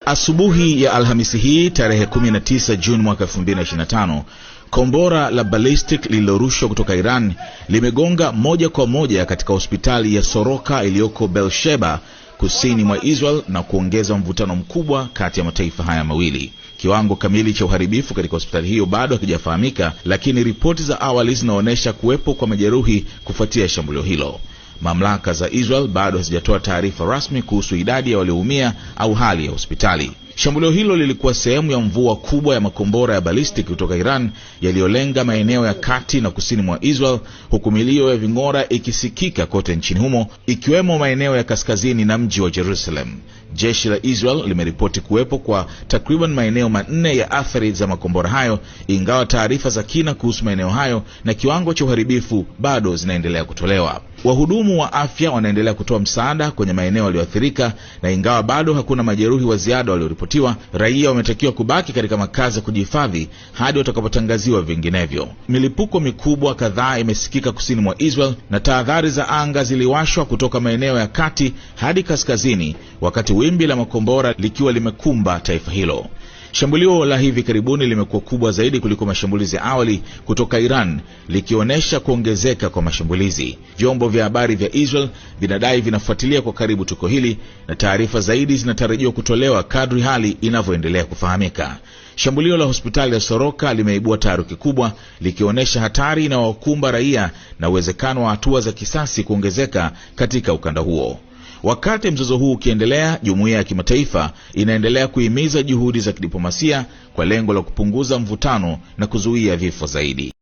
Asubuhi ya Alhamisi hii tarehe 19 Juni mwaka 2025, kombora la ballistic lililorushwa kutoka Iran limegonga moja kwa moja katika hospitali ya Soroka iliyoko Beersheba kusini mwa Israel na kuongeza mvutano mkubwa kati ya mataifa haya mawili. Kiwango kamili cha uharibifu katika hospitali hiyo bado hakijafahamika, lakini ripoti za awali zinaonyesha kuwepo kwa majeruhi kufuatia shambulio hilo. Mamlaka za Israel bado hazijatoa taarifa rasmi kuhusu idadi ya walioumia au hali ya hospitali. Shambulio hilo lilikuwa sehemu ya mvua kubwa ya makombora ya ballistic kutoka Iran yaliyolenga maeneo ya kati na kusini mwa Israel, huku milio ya ving'ora ikisikika kote nchini humo, ikiwemo maeneo ya kaskazini na mji wa Jerusalem. Jeshi la Israel limeripoti kuwepo kwa takriban maeneo 4 ya athari za makombora hayo, ingawa taarifa za kina kuhusu maeneo hayo na kiwango cha uharibifu bado zinaendelea kutolewa. Wahudumu wa afya wanaendelea kutoa msaada kwenye maeneo yaliyoathirika, na ingawa bado hakuna majeruhi wa ziada walioripotiwa, raia wametakiwa kubaki katika makazi ya kujihifadhi hadi watakapotangaziwa vinginevyo. Milipuko mikubwa kadhaa imesikika kusini mwa Israel na tahadhari za anga ziliwashwa kutoka maeneo ya kati hadi kaskazini, wakati wimbi la makombora likiwa limekumba taifa hilo. Shambulio la hivi karibuni limekuwa kubwa zaidi kuliko mashambulizi ya awali kutoka Iran, likionyesha kuongezeka kwa mashambulizi. Vyombo vya habari vya Israel vinadai vinafuatilia kwa karibu tukio hili, na taarifa zaidi zinatarajiwa kutolewa kadri hali inavyoendelea kufahamika. Shambulio la hospitali ya Soroka limeibua taharuki kubwa, likionyesha hatari inayowakumba raia na uwezekano wa hatua za kisasi kuongezeka katika ukanda huo. Wakati mzozo huu ukiendelea, jumuiya ya kimataifa inaendelea kuhimiza juhudi za kidiplomasia kwa lengo la kupunguza mvutano na kuzuia vifo zaidi.